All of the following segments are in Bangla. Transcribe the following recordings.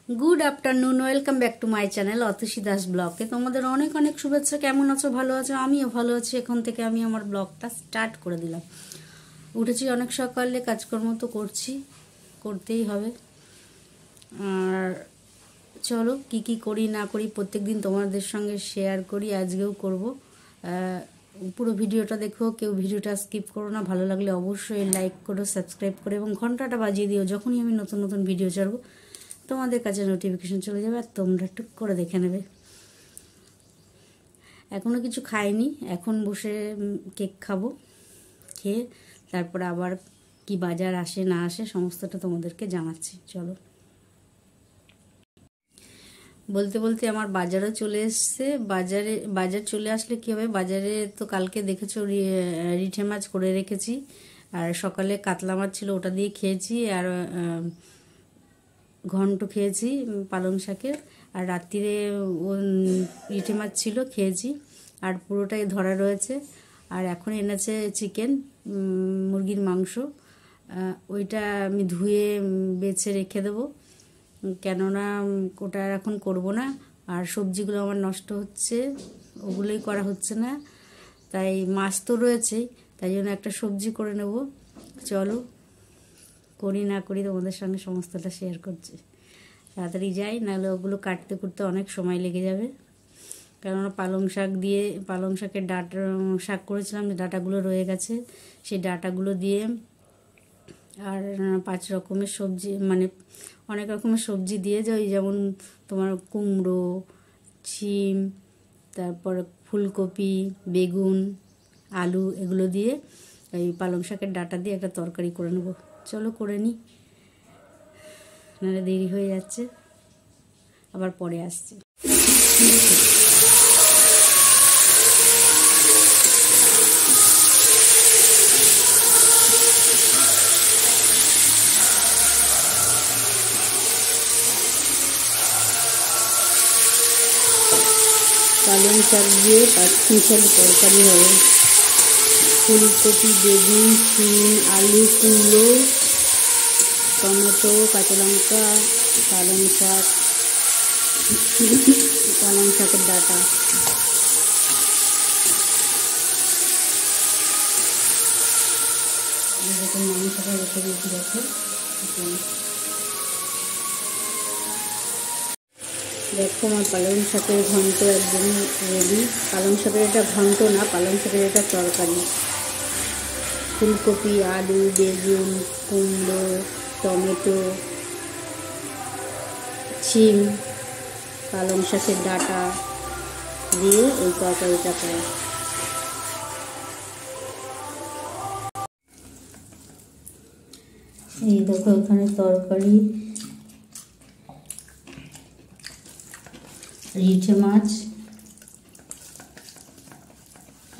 Good afternoon, welcome back to my channel Atushi Das ব্লগে। তোমাদের অনেক অনেক শুভেচ্ছা। কেমন আছো? ভালো আছো? আমিও ভালো আছি। এখন থেকে আমি আমার ব্লগটা স্টার্ট করে দিলাম। উঠেছি অনেক সকালে, কাজকর্ম তো করতেই হবে। আর চলো কি কি করি না করি প্রত্যেকদিন তোমাদের সঙ্গে শেয়ার করি, আজকেও করব। পুরো ভিডিওটা দেখো, কেউ ভিডিওটা স্কিপ করো না। ভালো লাগলে অবশ্যই লাইক করো, সাবস্ক্রাইব করো এবং ঘন্টাটা বাজিয়ে দিও। যখনই আমি নতুন নতুন ভিডিও ছাড়বো তোমাদের কাছে নোটিফিকেশন চলে যাবে আর তোমরা টুক করে দেখে নেবে। এখনও কিছু খাইনি, এখন বসে কেক খাবো। খেয়ে তারপরে আবার কি বাজার আসে না আসে সমস্তটা তোমাদেরকে জানাচ্ছি। চলো। বলতে বলতে আমার বাজারও চলে এসছে। বাজার চলে আসলে কী হবে, বাজারে তো কালকে দেখেছো রিঠে মাছ করে রেখেছি, আর সকালে কাতলা মাছ ছিল, ওটা দিয়ে খেয়েছি। আর ঘন্ট খেয়েছি পালং শাকের। আর রাত্রিরে রিঠে মাছ ছিল, খেয়েছি। আর পুরোটাই ধরা রয়েছে। আর এখন এনেছে চিকেন, মুরগির মাংস। ওইটা আমি ধুয়ে বেছে রেখে দেবো, কেননা ওটা এখন করব না। আর সবজিগুলো আমার নষ্ট হচ্ছে, ওগুলোই করা হচ্ছে না। তাই মাছ তো রয়েছেই, তাই জন্য একটা সবজি করে নেব। চলো করি না করি তোমাদের সঙ্গে সমস্তটা শেয়ার করছি। তাড়াতাড়ি যাই, নাহলে ওগুলো কাটতে কুটতে অনেক সময় লেগে যাবে। কেননা পালং শাকের ডাঁটা শাক করেছিলাম, ডাঁটাগুলো রয়ে গেছে। সেই ডাঁটাগুলো দিয়ে আর 5 রকমের সবজি, মানে অনেক রকমের সবজি দিয়ে যায়, যেমন তোমার কুমড়ো, শিম, তারপর ফুলকপি, বেগুন, আলু, এগুলো দিয়ে এই পালং শাকের ডাঁটা দিয়ে একটা তরকারি করে নেবো। চলো করে নিই, নাহলে দেরি হয়ে যাচ্ছে। আবার পরে আসছি। পালং শাক দিয়ে 5 মিশালি তরকারি হবে। ফুলকপি, বেগুন, শিম, আলু, কুমড়ো, টমেটো, কাঁচা লঙ্কা, পালং শাকের ডাঁটা। এরকম মাংসটা রেখে দিয়েছি। দেখো আমার পালং শাকের ঘন্ট একদম রেডি। পালং শাকের এটা ঘন্ট না, পালং শাকের এটা তরকারি। ফুলকপি, আলু, বেগুন, কুমড়ো, টমেটো, শিম, পালং শাকের ডাঁটা দিয়ে এই তরকারিটা খাই। এই দেখো এখানে তরকারি, রিঠে মাছ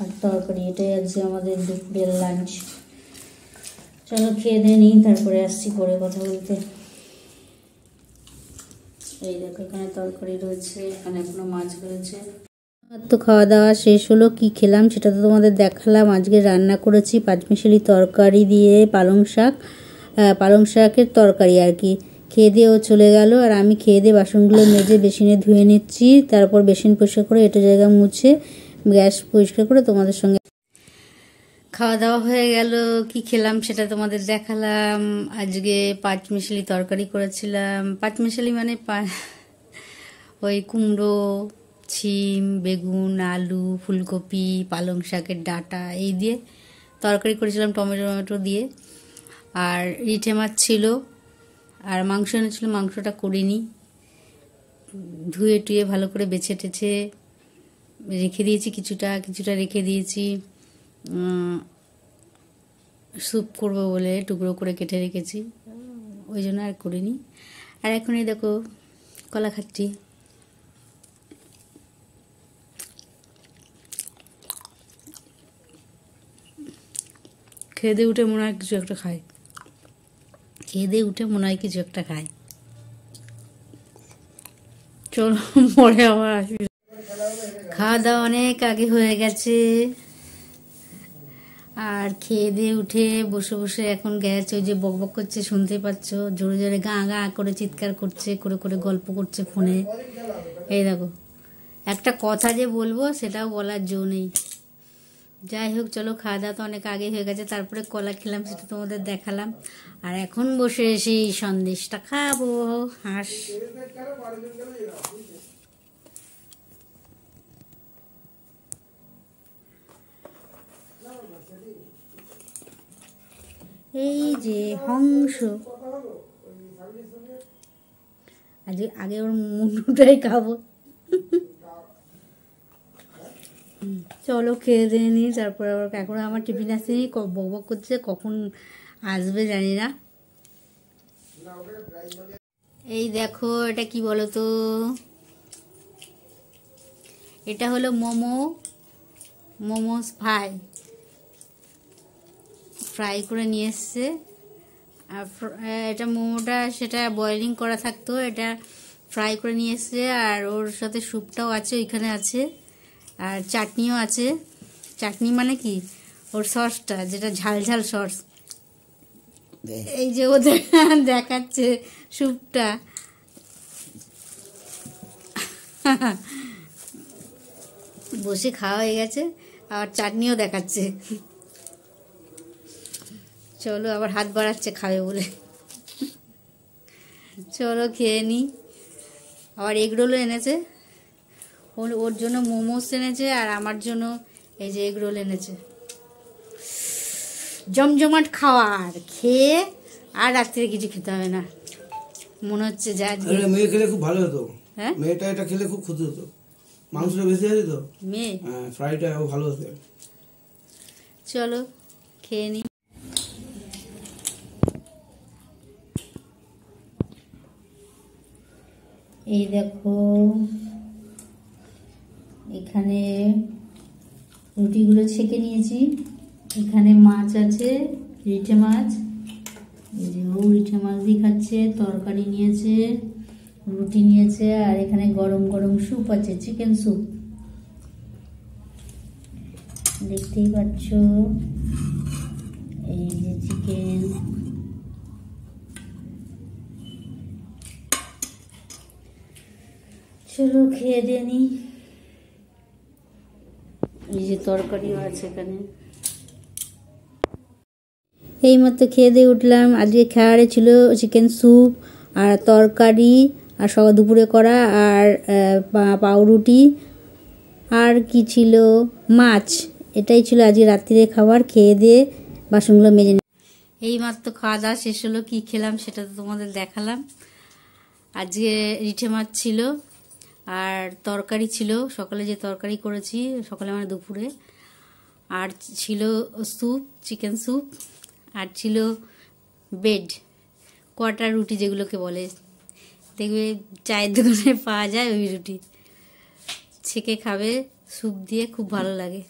আর তরকারি। এটাই আজকে আমাদের দুপুরের লাঞ্চ। চলো খেয়ে দিয়ে নিই, তারপরে আসছি পরে কথা বলতে। এই দেখো এখানে তরকারি রয়েছে, এখানে এখনো মাছ রয়েছে। তো খাওয়া দাওয়া শেষ হলো। কি খেলাম সেটা তো তোমাদের দেখালাম। আজকে রান্না করেছি 5 মিশালি তরকারি দিয়ে পালং শাকের তরকারি আর কি। খেয়ে দিয়ে ও চলে গেল, আর আমি খেয়ে দিয়ে বাসনগুলো মেজে বেসিনে ধুয়ে নিচ্ছি। তারপর বেসিন পরিষ্কার করে এটা জায়গা মুছে গ্যাস পরিষ্কার করে তোমাদের সঙ্গে খাওয়া দাওয়া হয়ে গেল। কি খেলাম সেটা তোমাদের দেখালাম। আজকে 5 মিশালি তরকারি করেছিলাম। 5 মিশালি মানে ওই কুমড়ো, শিম, বেগুন, আলু, ফুলকপি, পালং শাকের ডাঁটা এই দিয়ে তরকারি করেছিলাম, টমেটো দিয়ে। আর রিঠে মাছ ছিল, আর মাংস এনেছিল। মাংসটা করিনি, ধুয়ে টুয়ে ভালো করে বেছে টেছে রেখে দিয়েছি। কিছুটা রেখে দিয়েছি স্যুপ করবো বলে, টুকরো করে কেটে রেখেছি, ওই জন্য আর করিনি। আর এখনই দেখো কলা খাচ্ছি। খেয়ে দিয়ে উঠে মনে হয় কিছু একটা খাই। চলো পরে আবার আসবি। খাওয়া দাওয়া অনেক আগে হয়ে গেছে। আর খেয়ে দিয়ে উঠে বসে বসে এখন গেছে, ওই যে বকবক করছে শুনতে পাচ্ছ, জোরে জোরে গা গা করে চিৎকার করছে, করে করে গল্প করছে ফোনে। এই দেখো, একটা কথা যে বলবো সেটাও বলার জো নেই। যাই হোক, চলো, খাওয়া দাওয়া তো অনেক আগে হয়ে গেছে, তারপরে কলা খেলাম, সেটা তোমাদের দেখালাম। আর এখন বসে এসে এই সন্দেশটা খাবো। হাঁস এই যে হংস, আগে ওর মুন্ডুটাই খাবো। চলো খেয়ে দিয়ে নিই, তারপরে আবার এখন আমার টিফিন আসেনি, বক বক করছে, কখন আসবে জানি না। এই দেখো, এটা কি বলো তো, এটা হলো মোমোস ফ্রাই করে নিয়ে এসছে। আর এটা মোমোটা সেটা বয়েলিং করা থাকতো, এটা ফ্রাই করে নিয়ে এসছে। আর ওর সাথে স্যুপটাও আছে, ওইখানে আছে, আর চাটনিও আছে। চাটনি মানে কি, ওর সসটা, যেটা ঝাল ঝাল সস। এই যে ওদের দেখাচ্ছে স্যুপটা। বসে খাওয়া হয়ে গেছে, আর চাটনিও দেখাচ্ছে। চলো, আবার হাত বাড়াচ্ছে খাবে বলে। চলো খেয়ে নিই। আবার এগরোলও এনেছে, ওর জন্য মোমোস এনেছে, আর আমার জন্য এই যে এগরোল এনেছে। জমজমাট খাওয়ার, খেয়ে আর রাত্রে কিছু খেতে হবে না মনে হচ্ছে। যা মেয়ে খেলে খুব ভালো হতো। হ্যাঁ, মেয়েটা এটা খেলে খুব ক্ষতি হতো, মাংসটা বেশি আছে তো, মেয়ে ফ্রাইটা ভালো হতো। চলো খেয়ে নিই। এই দেখো, এখানে রুটিগুলো ছেঁকে নিয়েছি। এখানে মাছ আছে, রিঠে মাছ। এই যে ও রিঠে মাছ দিয়ে খাচ্ছে, তরকারি নিয়েছে, রুটি নিয়েছে, আর এখানে গরম গরম স্যুপ আছে, চিকেন স্যুপ, দেখতেই পাচ্ছ। এই যে চিকেন, চলো খেয়ে দিয়ে নি। এই যে তরকারিও আছে এখানে। এইমাত্র খেয়ে দিয়ে উঠলাম। আজকে খাবারে ছিল চিকেন স্যুপ আর তরকারি, আর সকাল দুপুরে করা, আর পাউরুটি, আর কি ছিল, মাছ। এটাই ছিল আজকে রাত্রিরে খাবার। খেয়ে দিয়ে বাসনগুলো মেজে নিই। এইমাত্র খাওয়া দাওয়া শেষ হলো। কী খেলাম সেটা তো তোমাদের দেখালাম। আজকে রিঠে মাছ ছিল, আর তরকারি ছিল, সকালে যে তরকারি করেছি, সকালে মানে দুপুরে। আর ছিল স্যুপ, চিকেন স্যুপ, আর ছিল বেড কোয়াটার রুটি, যেগুলোকে বলে, দেখবে চায়ের দোকানে পাওয়া যায়, ওই রুটি ছেঁকে খাবে স্যুপ দিয়ে, খুব ভালো লাগে।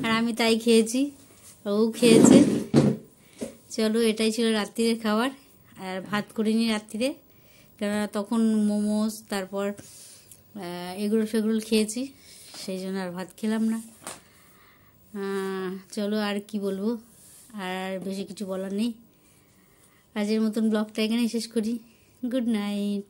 আর আমি তাই খেয়েছি, ও খেয়েছে। চলো, এটাই ছিল রাত্রিরের খাবার। আর ভাত করিনি রাত্রিরে, কেননা তখন মোমোস, তারপর এগরোল ফেগরোল খেয়েছি, সেই জন্য আর ভাত খেলাম না। চলো, আর কি বলবো, আর বেশি কিছু বলার নেই। আজকের মতন ব্লগটা এখানেই শেষ করি। Good night.